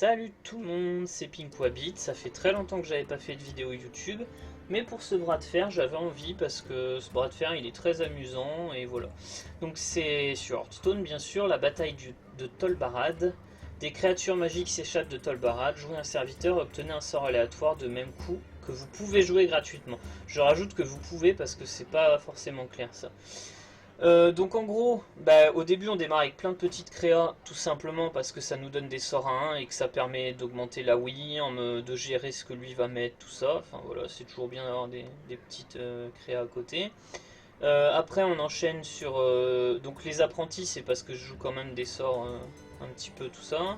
Salut tout le monde, c'est Pinkwabit. Ça fait très longtemps que j'avais pas fait de vidéo YouTube, mais pour ce bras de fer j'avais envie parce que ce bras de fer il est très amusant et voilà. Donc c'est sur Hearthstone bien sûr, la bataille de Tol Barad. Des créatures magiques s'échappent de Tol Barad, jouez un serviteur, obtenez un sort aléatoire de même coup que vous pouvez jouer gratuitement. Je rajoute que vous pouvez parce que c'est pas forcément clair ça. Donc en gros, au début on démarre avec plein de petites créas, tout simplement parce que ça nous donne des sorts à 1 et que ça permet d'augmenter la Wii, de gérer ce que lui va mettre, tout ça. Enfin voilà, c'est toujours bien d'avoir des petites créas à côté. Après on enchaîne sur... donc les apprentis, c'est parce que je joue quand même des sorts un petit peu tout ça.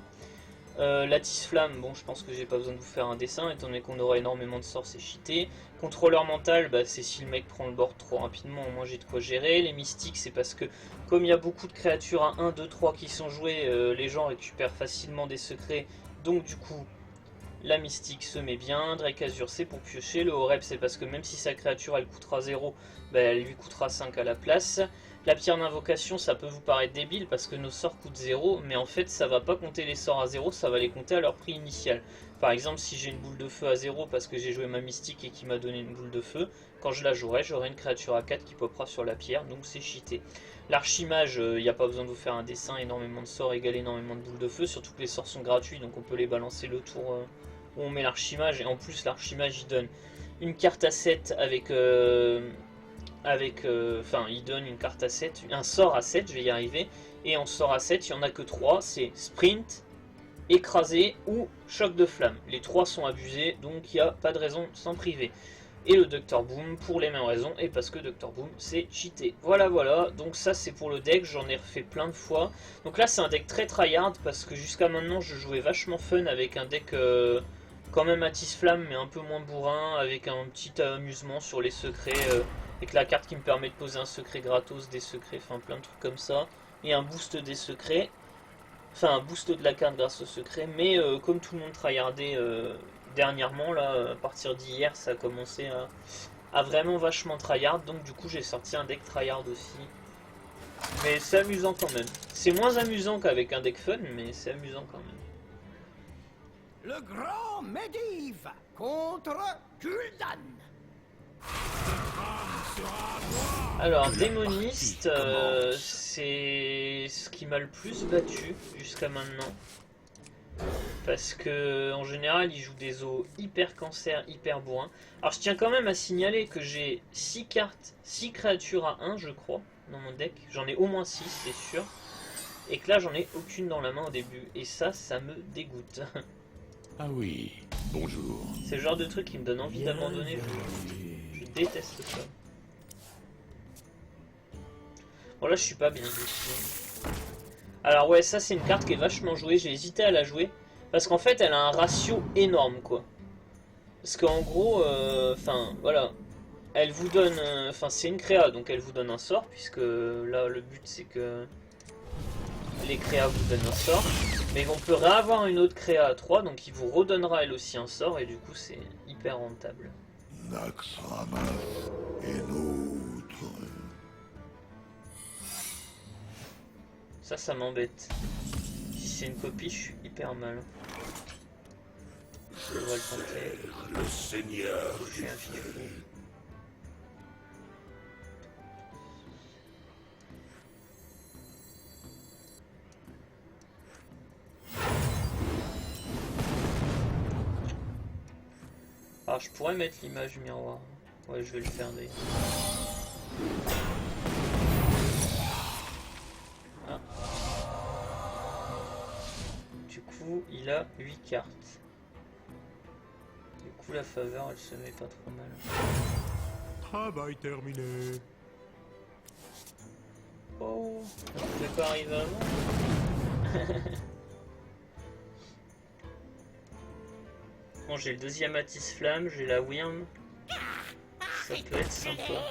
Lattice Flamme, bon je pense que j'ai pas besoin de vous faire un dessin, étant donné qu'on aura énormément de sorts, c'est cheaté. Contrôleur mental, c'est si le mec prend le board trop rapidement, au moins j'ai de quoi gérer. Les mystiques, c'est parce que comme il y a beaucoup de créatures à 1, 2, 3 qui sont jouées, les gens récupèrent facilement des secrets, donc du coup la mystique se met bien. Drake Azur, c'est pour piocher. Le Horeb, c'est parce que même si sa créature elle coûtera 0, elle lui coûtera 5 à la place. La pierre d'invocation, ça peut vous paraître débile parce que nos sorts coûtent 0, mais en fait ça va pas compter les sorts à 0, ça va les compter à leur prix initial. Par exemple, si j'ai une boule de feu à 0 parce que j'ai joué ma mystique et qui m'a donné une boule de feu, quand je la jouerai, j'aurai une créature à 4 qui popera sur la pierre, donc c'est cheaté. L'archimage, il n'y a pas besoin de vous faire un dessin, énormément de sorts égale énormément de boules de feu, surtout que les sorts sont gratuits, donc on peut les balancer le tour où on met l'archimage, et en plus l'archimage il donne une carte à 7 avec... il donne une carte à 7, un sort à 7, je vais y arriver, et en sort à 7, il n'y en a que 3, c'est sprint, écrasé ou choc de flamme. Les 3 sont abusés, donc il n'y a pas de raison de s'en priver. Et le Dr Boom pour les mêmes raisons, et parce que Dr Boom c'est cheaté. Voilà, donc ça c'est pour le deck, j'en ai refait plein de fois. Donc là c'est un deck très tryhard, parce que jusqu'à maintenant je jouais vachement fun avec un deck... quand même Lattice Flamme, mais un peu moins bourrin, avec un petit amusement sur les secrets, avec la carte qui me permet de poser un secret gratos, des secrets, enfin plein de trucs comme ça, et un boost des secrets, enfin un boost de la carte grâce au secret, mais comme tout le monde tryhardait dernièrement, là, à partir d'hier, ça a commencé à vraiment vachement tryhard, donc du coup j'ai sorti un deck tryhard aussi. Mais c'est amusant quand même. C'est moins amusant qu'avec un deck fun, mais c'est amusant quand même. Le grand Medivh contre Gul'dan. Alors, démoniste, c'est ce qui m'a le plus battu jusqu'à maintenant. Parce que en général, il joue des os hyper cancer, hyper bourrin. Alors, je tiens quand même à signaler que j'ai 6 cartes, 6 créatures à 1, je crois, dans mon deck. J'en ai au moins 6, c'est sûr. Et que là, j'en ai aucune dans la main au début. Et ça me dégoûte. Ah oui, bonjour. C'est le genre de truc qui me donne envie d'abandonner. Je déteste ça. Bon là je suis pas bien du tout. Alors ouais, ça c'est une carte qui est vachement jouée. J'ai hésité à la jouer. Parce qu'en fait elle a un ratio énorme quoi. Parce qu'en gros, voilà. Elle vous donne... c'est une créa, donc elle vous donne un sort. Puisque là le but c'est que les créas vous donnent un sort. Mais on peut réavoir une autre créa à 3, donc il vous redonnera elle aussi un sort, et du coup c'est hyper rentable. Naxxramas est nôtre. Ça m'embête. Si c'est une copie, je suis hyper mal. Je dois le tenter. Le Seigneur Je suis un fifou. Alors je pourrais mettre l'image miroir. Ouais, je vais le faire d'ailleurs. Ah. Du coup, il a 8 cartes. Du coup, la faveur, elle se met pas trop mal. Travail terminé. Oh, ça pouvait pas arriver avant. Bon, j'ai le deuxième Lattice Flamme, j'ai la Wyrm. Ça peut être sympa.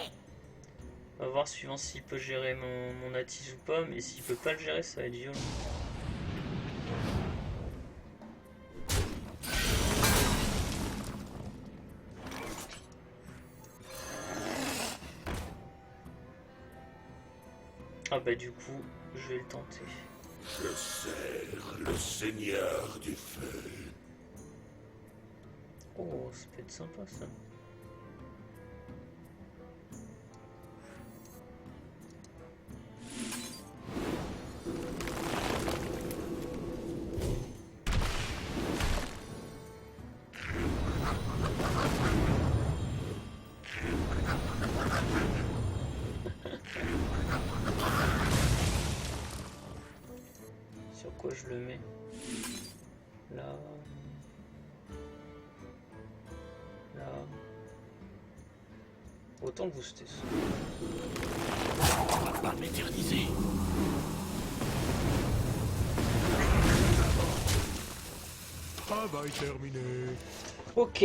On va voir suivant s'il peut gérer mon Lattice ou pas, mais s'il peut pas le gérer, ça va être violent. Ah bah du coup, je vais le tenter. Je sers le seigneur du feu. Oh, ça peut être sympa ça. Sur quoi je le mets? Là. Là. Autant booster ça. On va pas m'éterniser. Travail terminé. Ok.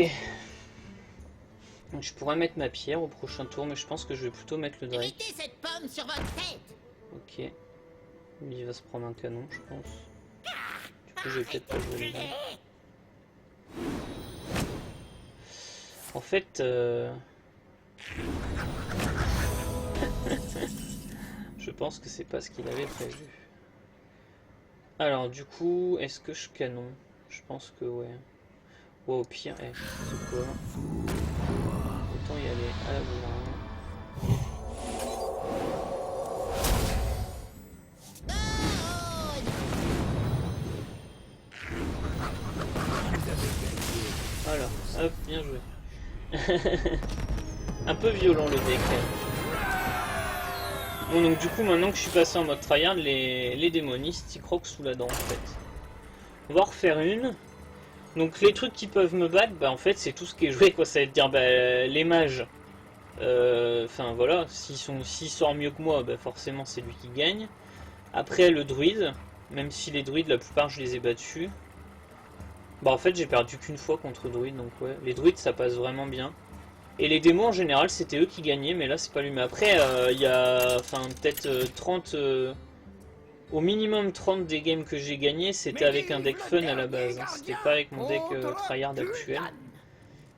Donc je pourrais mettre ma pierre au prochain tour, mais je pense que je vais plutôt mettre le Drake. Mettez cette pomme sur votre tête. Ok. Lui il va se prendre un canon, je pense. Du coup, je vais peut-être pas jouer le Drake. En fait, je pense que c'est pas ce qu'il avait prévu. Alors, du coup, est-ce que je canon? Je pense que ouais. Ouais, au pire, c'est quoi? Autant y aller à la bourre. Voilà, hop, bien joué. Un peu violent le deck. Bon, donc du coup, maintenant que je suis passé en mode tryhard, les démonistes ils croquent sous la dent en fait. On va en refaire une. Donc les trucs qui peuvent me battre, bah en fait c'est tout ce qui est joué quoi, ça veut dire bah, les mages. Enfin voilà, s'ils sortent mieux que moi, bah forcément c'est lui qui gagne. Après le druide, même si les druides la plupart je les ai battus. Bah en fait j'ai perdu qu'une fois contre druide, donc ouais, les druides ça passe vraiment bien. Et les démos en général c'était eux qui gagnaient, mais là c'est pas lui. Mais après il y a peut-être 30... au minimum 30 des games que j'ai gagné, c'était avec un deck fun à la base. Hein. C'était pas avec mon deck tryhard actuel.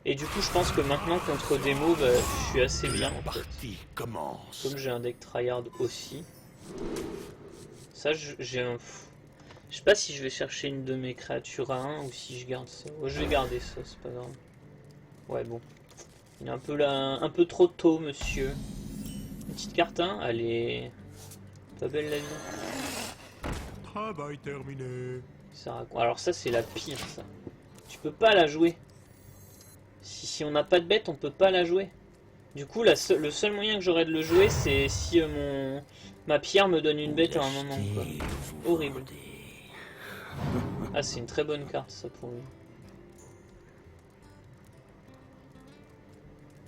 Et du coup je pense que maintenant contre démo, bah, je suis assez bien en fait. Partie commence. Comme j'ai un deck tryhard aussi. Ça j'ai un... Je sais pas si je vais chercher une de mes créatures à 1 ou si je garde ça. Ouais, je vais garder ça, c'est pas grave. Ouais bon. Il est un peu là, un peu trop tôt monsieur. Une petite carte 1, allez. Pas belle la vie. Travail terminé. Ça raconte. Alors ça c'est la pire ça. Tu peux pas la jouer. Si on n'a pas de bête on peut pas la jouer. Du coup le seul moyen que j'aurais de le jouer c'est si ma pierre me donne une bête à un moment quoi. Horrible. Ah c'est une très bonne carte ça pour lui.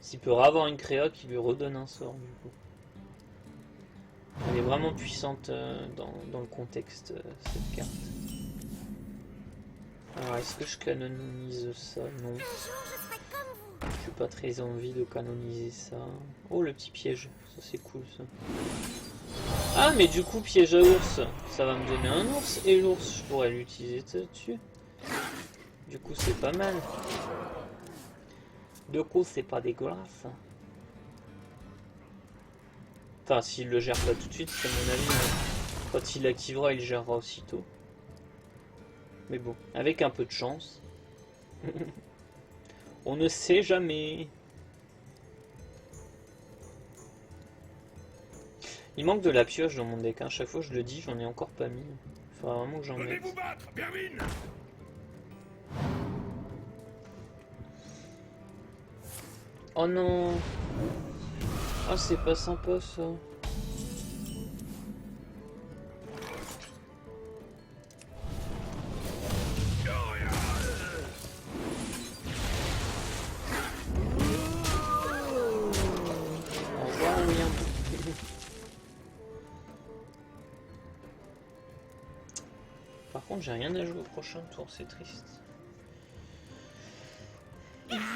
S'il peut avoir une créa qui lui redonne un sort du coup. Elle est vraiment puissante dans le contexte cette carte. Alors est-ce que je canonise ça? Non. J'ai pas très envie de canoniser ça. Oh le petit piège, ça c'est cool ça. Ah mais du coup piège à ours, ça va me donner un ours et l'ours je pourrais l'utiliser dessus. Du coup c'est pas mal. Du coup c'est pas dégueulasse. Enfin s'il le gère pas tout de suite c'est mon avis. Mais quand il l'activera il gérera aussitôt. Mais bon, avec un peu de chance. On ne sait jamais. Il manque de la pioche dans mon deck, hein. Chaque fois je le dis, j'en ai encore pas mis. Il faudra vraiment que j'en mette. Vous battre, Bermine. Oh non. Ah c'est pas sympa ça. Au revoir William. Par contre j'ai rien à jouer au prochain tour, c'est triste.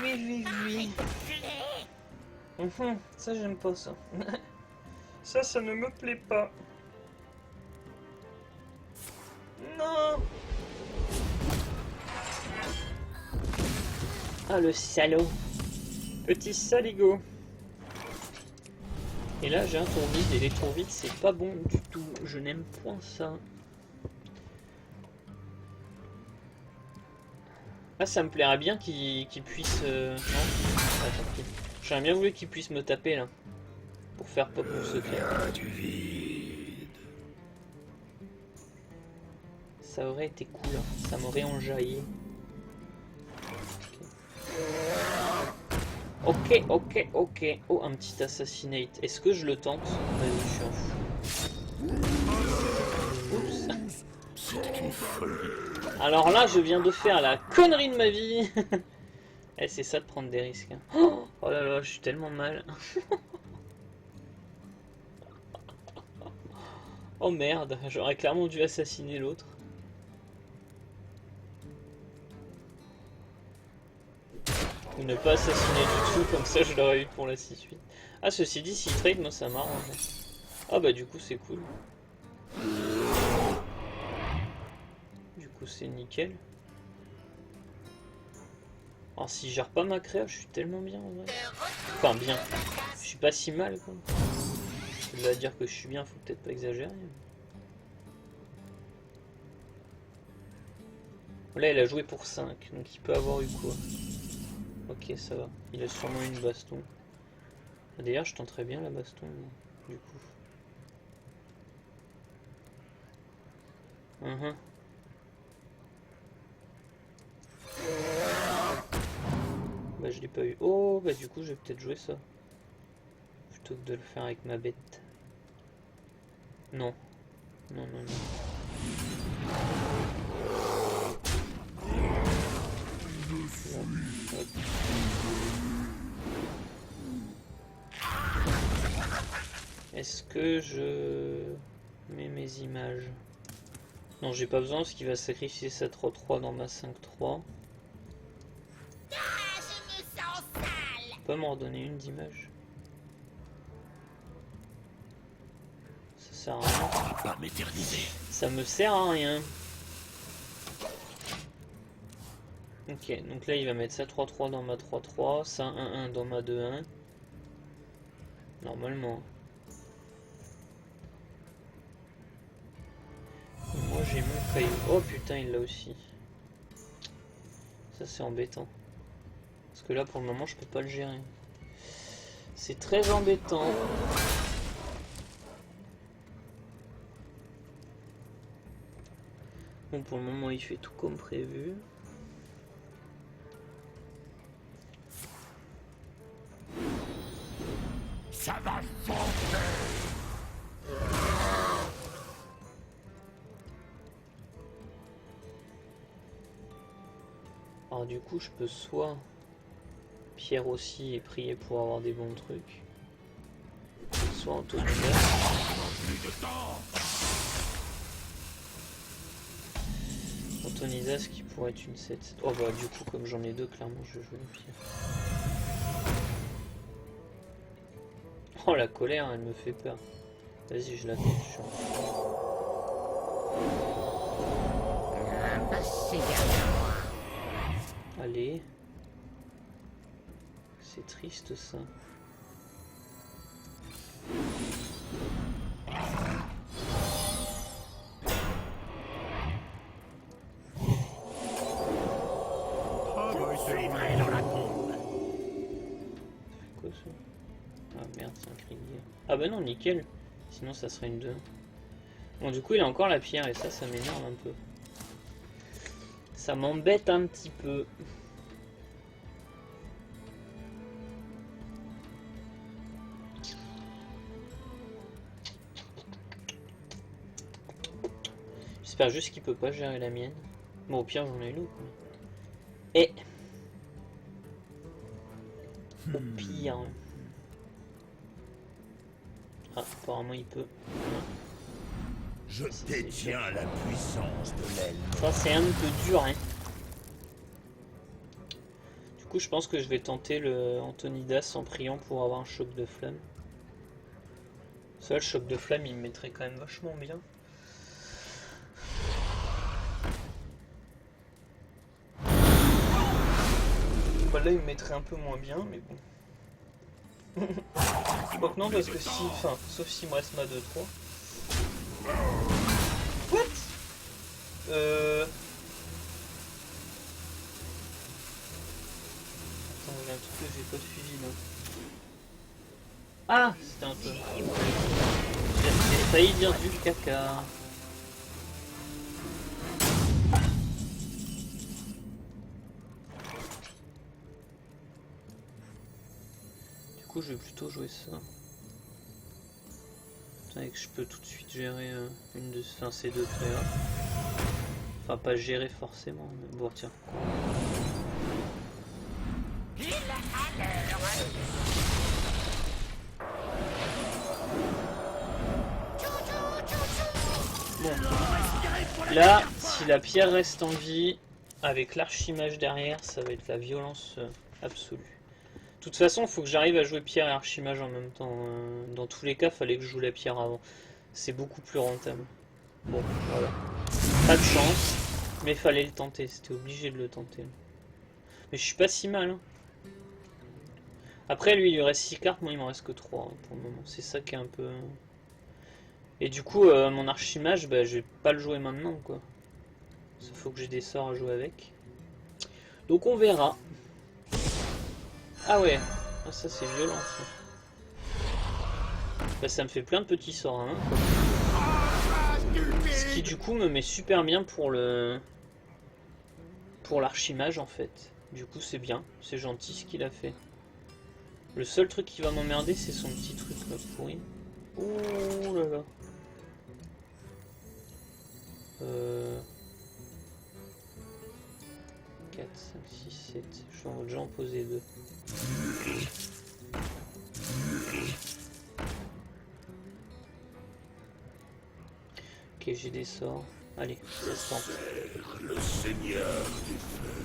Oui. Ça j'aime pas ça. ça ne me plaît pas. Non. Ah le salaud. Petit saligo. Et là j'ai un tour vide et les tours vides c'est pas bon du tout. Je n'aime point ça. Ah, ça me plairait bien qu'il puisse... Non, ah, tant pis. J'aurais bien voulu qu'il puisse me taper là. Pour faire pop mon secret. Du vide. Ça aurait été cool, hein. Ça m'aurait enjaillé. Ok, ok, ok. Oh, un petit assassinate. Est-ce que je le tente? Vas-y, je suis un fou. Oups. C'est une folie. Alors là, je viens de faire la connerie de ma vie. Eh, c'est ça de prendre des risques. Hein. Oh là là, je suis tellement mal. Oh merde, j'aurais clairement dû assassiner l'autre. Ou ne pas assassiner du tout, comme ça je l'aurais eu pour la 6-8. Ah, ceci dit, si trade, moi ça m'arrange. Ah bah du coup c'est cool. Du coup c'est nickel. Alors si je gère pas ma créa, je suis tellement bien en vrai. Enfin bien. Je suis pas si mal quoi. Je vais dire que je suis bien, faut peut-être pas exagérer. Là il a joué pour 5, donc il peut avoir eu quoi? Ok, ça va. Il a sûrement une baston. D'ailleurs, je tenterais bien la baston, du coup. Bah, je l'ai pas eu. Oh, bah du coup, je vais peut-être jouer ça. Plutôt que de le faire avec ma bête. Non. Non, non, non. Hop. Est-ce que je mets mes images? Non, j'ai pas besoin parce qu'il va sacrifier sa 3-3 dans ma 5-3. Tu peux m'en redonner une d'image? Ça sert à rien. Pas m'éterniser. Ça me sert à rien. Ok, donc là il va mettre sa 3-3 dans ma 3-3, ça 1-1 dans ma 2-1. Normalement. Moi j'ai mon caillou. Oh putain, il l'a aussi. Ça c'est embêtant. Parce que là pour le moment je peux pas le gérer. C'est très embêtant. Bon, pour le moment il fait tout comme prévu. Ça va changer. Alors du coup je peux soit Pierre aussi et prier pour avoir des bons trucs, soit Antonidas. Plus de temps. Antonidas qui pourrait être une 7. Oh bah du coup comme j'en ai deux, clairement je vais jouer le Pierre. Oh la colère, elle me fait peur. Vas-y, je la tente. Allez. C'est triste ça. Travail dans la tombe. C'est quoi ça? Ah merde, c'est un cri de guerre. Ah bah non, nickel. Sinon ça serait une 2. Bon, du coup il a encore la pierre et ça m'énerve un peu. Ça m'embête un petit peu. J'espère juste qu'il peut pas gérer la mienne. Bon, au pire j'en ai une autre. Et au pire. Ah, apparemment il peut. Je détiens la puissance de l'aile. Ça c'est un peu dur, hein. Du coup je pense que je vais tenter le Antonidas en priant pour avoir un choc de flamme. Ça, le choc de flamme il me mettrait quand même vachement bien. Bah là il me mettrait un peu moins bien, mais bon. Je crois que non, parce que si, enfin, sauf s'il me reste ma 2-3. What? que j'ai pas suivi là? Ah, c'était un peu... J'ai failli dire du caca. Du coup, je vais plutôt jouer ça. Et que je peux tout de suite gérer une de ces deux créas. Enfin, pas gérer forcément, mais bon, tiens. Bon. Là, si la pierre reste en vie, avec l'archimage derrière, ça va être la violence absolue. De toute façon, il faut que j'arrive à jouer pierre et archimage en même temps. Dans tous les cas, fallait que je joue la pierre avant. C'est beaucoup plus rentable. Bon, voilà. Pas de chance, mais fallait le tenter. C'était obligé de le tenter. Mais je suis pas si mal. Hein. Après, lui, il lui reste 6 cartes. Moi, il m'en reste que 3 hein, pour le moment. C'est ça qui est un peu... Et du coup, mon archimage, bah, je vais pas le jouer maintenant, quoi. Il faut que j'ai des sorts à jouer avec. Donc, on verra. Ah ouais, ah, ça c'est violent ça. Bah, ça me fait plein de petits sorts hein. Ce qui du coup me met super bien pour l'archimage en fait. Du coup c'est bien, c'est gentil ce qu'il a fait. Le seul truc qui va m'emmerder c'est son petit truc là pourri. Ouh là là. 4, 5, 6, 7. Je vais déjà en poser 2. Ok, j'ai des sorts. Allez, ça se tente. Le seigneur du feu.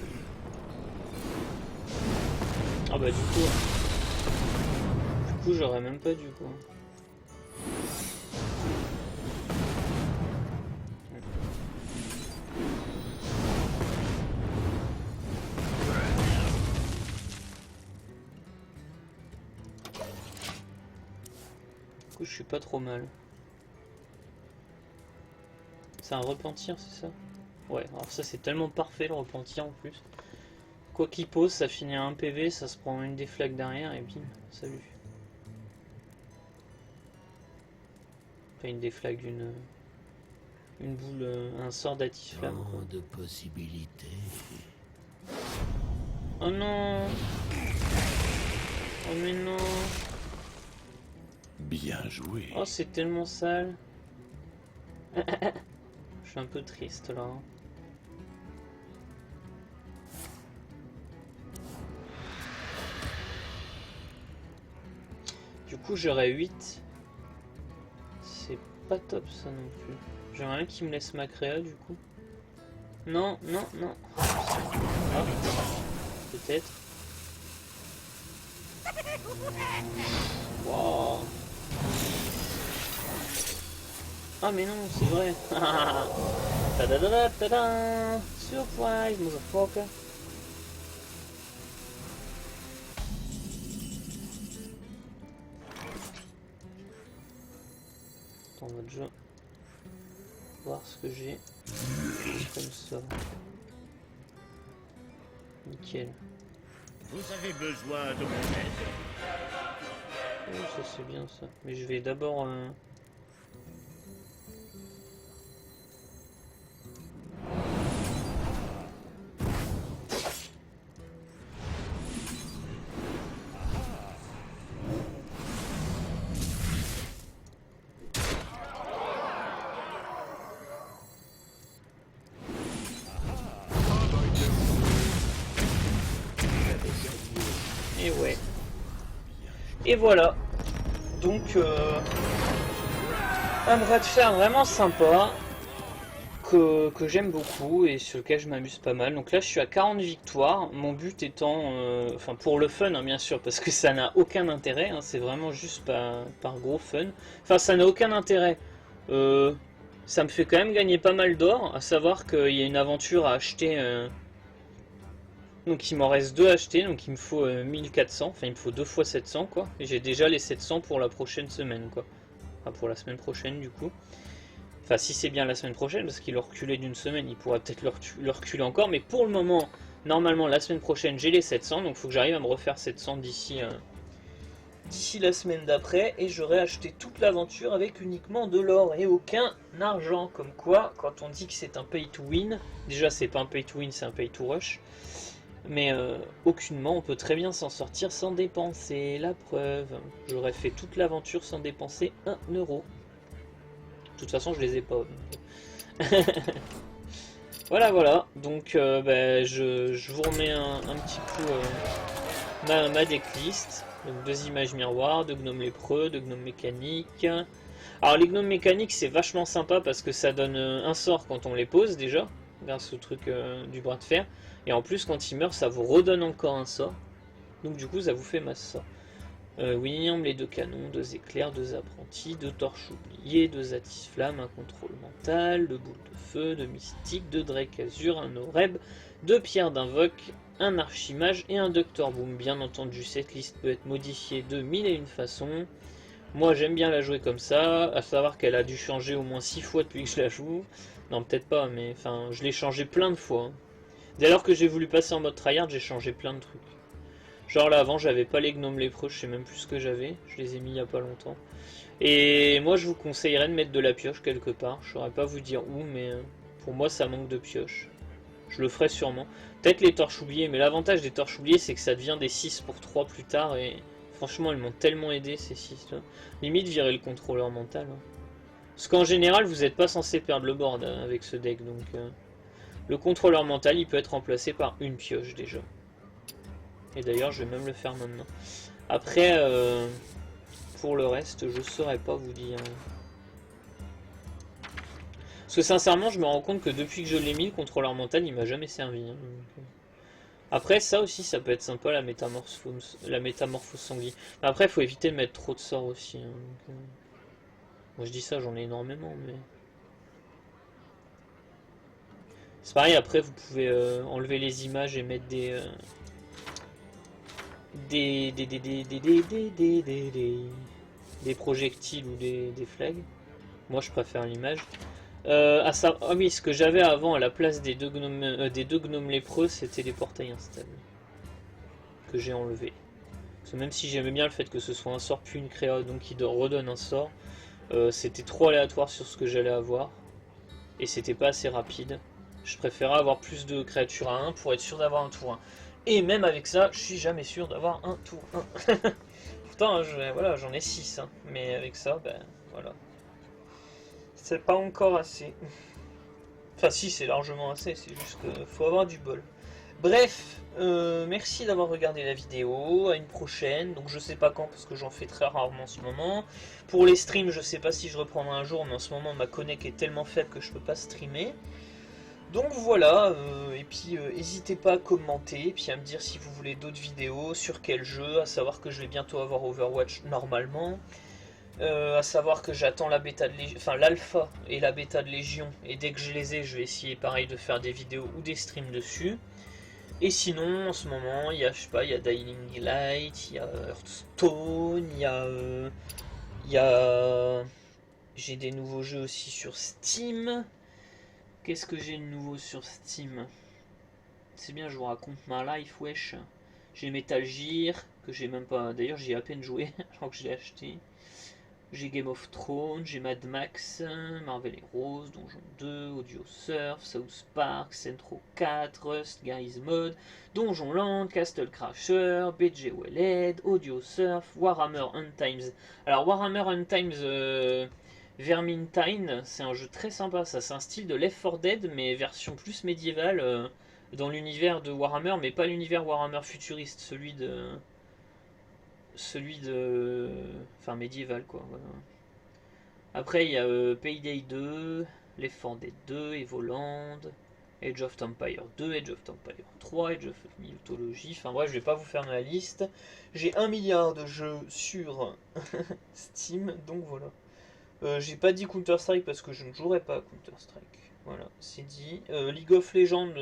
Ah bah du coup j'aurais même pas du coup. Je suis pas trop mal. C'est un repentir, c'est ça? Ouais, alors ça c'est tellement parfait le repentir en plus. Quoi qu'il pose, ça finit à 1 PV, ça se prend une des flaques derrière et bim, salut. Enfin une des flaques une boule, un sort d'atiflamme. De possibilités. Oh non! Oh mais non! Bien joué. Oh, c'est tellement sale. Je suis un peu triste là. Du coup, j'aurais 8. C'est pas top ça non plus. J'aimerais bien qu'il me laisse ma créa du coup. Non, non, non. Ah, peut-être. Wow. Ah mais non, c'est vrai. Ta-da-da-da-da-da. Surprise, motherfucker. Attends, on va déjà voir ce que j'ai comme ça. Nickel. Vous avez besoin de mon aide. Oh, ça c'est bien ça. Mais je vais d'abord... Et ouais. Et voilà. Donc un bras de fer vraiment sympa que j'aime beaucoup et sur lequel je m'amuse pas mal. Donc là je suis à 40 victoires. Mon but étant, enfin pour le fun hein, bien sûr, parce que ça n'a aucun intérêt. Hein, c'est vraiment juste par gros fun. Enfin ça n'a aucun intérêt. Ça me fait quand même gagner pas mal d'or. À savoir qu'il y a une aventure à acheter. Donc il m'en reste 2 à acheter, donc il me faut 1400, enfin il me faut 2 fois 700 quoi. Et j'ai déjà les 700 pour la prochaine semaine quoi. Enfin pour la semaine prochaine du coup. Enfin si c'est bien la semaine prochaine, parce qu'il a reculé d'une semaine, il pourra peut-être le reculer encore. Mais pour le moment, Normalement, la semaine prochaine, j'ai les 700, donc il faut que j'arrive à me refaire 700 d'ici la semaine d'après, et j'aurai acheté toute l'aventure avec uniquement de l'or et aucun argent. Comme quoi, quand on dit que c'est un pay to win, déjà c'est pas un pay to win, c'est un pay to rush, mais aucunement on peut très bien s'en sortir sans dépenser. La preuve, j'aurais fait toute l'aventure sans dépenser 1 euro. De toute façon, je les ai pas. Voilà, donc je vous remets un petit coup ma decklist. Donc 2 images miroirs, 2 gnomes lépreux, 2 gnomes mécaniques. Alors les gnomes mécaniques c'est vachement sympa parce que ça donne un sort quand on les pose déjà, grâce au truc du bras de fer. Et en plus quand ils meurent ça vous redonne encore un sort. Donc du coup ça vous fait masse sort. William, les 2 canons, 2 éclairs, 2 apprentis, 2 torches oubliées, 2 attis-flammes, un contrôle mental, 2 boules de feu, 2 mystiques, 2 Drake Azur, un Oreb, 2 pierres d'invoque, un archimage et un Doctor Boom. Bien entendu, cette liste peut être modifiée de 1001 façons. Moi j'aime bien la jouer comme ça, à savoir qu'elle a dû changer au moins 6 fois depuis que je la joue. Non, peut-être pas, mais enfin, je l'ai changé plein de fois. Hein. Dès lors que j'ai voulu passer en mode tryhard, j'ai changé plein de trucs. Genre là avant j'avais pas les gnomes lépreux, je sais même plus ce que j'avais, je les ai mis il y a pas longtemps. Et moi je vous conseillerais de mettre de la pioche quelque part, je saurais pas vous dire où, mais pour moi ça manque de pioche. Je le ferai sûrement. Peut-être les torches oubliées, mais l'avantage des torches oubliées c'est que ça devient des 6 pour 3 plus tard et franchement elles m'ont tellement aidé ces 6 là. Limite virer le contrôleur mental. Hein. Parce qu'en général vous n'êtes pas censé perdre le board avec ce deck, donc le contrôleur mental il peut être remplacé par une pioche déjà. Et d'ailleurs je vais même le faire maintenant. Après pour le reste je saurais pas vous dire. Parce que sincèrement je me rends compte que depuis que je l'ai mis le contrôleur mental il m'a jamais servi. Hein. Après ça aussi ça peut être sympa la métamorphose sanguine. Mais après il faut éviter de mettre trop de sorts aussi. Hein. Donc, moi je dis ça j'en ai énormément mais... C'est pareil après vous pouvez enlever les images et mettre des projectiles ou des flags. Moi je préfère l'image. Ah oui, ce que j'avais avant à la place des deux gnomes lépreux, c'était les portails instables. Que j'ai enlevé. Parce que même si j'aimais bien le fait que ce soit un sort puis une créa, donc qui redonne un sort, c'était trop aléatoire sur ce que j'allais avoir. Et c'était pas assez rapide. Je préférais avoir plus de créatures à 1 pour être sûr d'avoir un tour 1. Et même avec ça, je suis jamais sûr d'avoir un tour 1. Pourtant, voilà, j'en ai 6. Hein, mais avec ça, ben voilà. C'est pas encore assez. Enfin si, c'est largement assez, c'est juste qu'il faut avoir du bol. Bref, merci d'avoir regardé la vidéo, à une prochaine. Donc je sais pas quand parce que j'en fais très rarement en ce moment. Pour les streams, je sais pas si je reprendrai un jour, mais en ce moment ma connect est tellement faible que je peux pas streamer. Donc voilà, et puis n'hésitez pas à commenter, et puis à me dire si vous voulez d'autres vidéos, sur quel jeu, à savoir que je vais bientôt avoir Overwatch normalement. À savoir que j'attends la bêta de Légion, enfin l'alpha et la bêta de Légion, et dès que je les ai, je vais essayer pareil de faire des vidéos ou des streams dessus. Et sinon, en ce moment, il y a, je sais pas, il y a Dying Light, il y a Hearthstone, il y a... J'ai des nouveaux jeux aussi sur Steam. Qu'est-ce que j'ai de nouveau sur Steam? C'est bien, je vous raconte ma life, wesh. J'ai Metal Gear, que j'ai même pas... D'ailleurs, j'y ai à peine joué, alors que je l'ai acheté. J'ai Game of Thrones, j'ai Mad Max, Marvel Heroes, Donjon 2, Audio Surf, South Park, Centro 4, Rust, Garry's Mod, Donjon Land, Castle Crasher, BG Wellhead, Audio Surf, Warhammer Untimes. Alors Warhammer Untimes Vermintide, c'est un jeu très sympa, ça c'est un style de Left 4 Dead mais version plus médiévale dans l'univers de Warhammer, mais pas l'univers Warhammer futuriste, celui de enfin médiéval quoi, voilà. Après il y a Payday 2, Left 4 Dead 2, Evoland, Age of Empire 2, Age of Empire 3, Age of Mythology, enfin bref je vais pas vous faire ma liste. J'ai 1 milliard de jeux sur Steam, donc voilà. J'ai pas dit Counter Strike parce que je ne jouerai pas à Counter Strike. Voilà, c'est dit. League of Legends,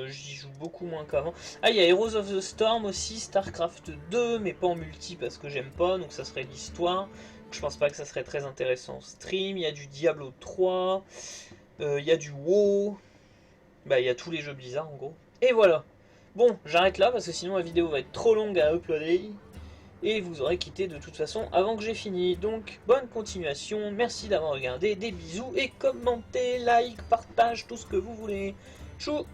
j'y joue beaucoup moins qu'avant. Ah, il y a Heroes of the Storm aussi, Starcraft 2, mais pas en multi parce que j'aime pas, donc ça serait l'histoire. Je pense pas que ça serait très intéressant en stream. Il y a du Diablo 3, il y a du WoW. Bah, il y a tous les jeux Blizzard en gros. Et voilà. Bon, j'arrête là parce que sinon la vidéo va être trop longue à uploader. Et vous aurez quitté de toute façon avant que j'ai fini. Donc, bonne continuation, merci d'avoir regardé, des bisous et commentez, like, partage, tout ce que vous voulez. Tchou!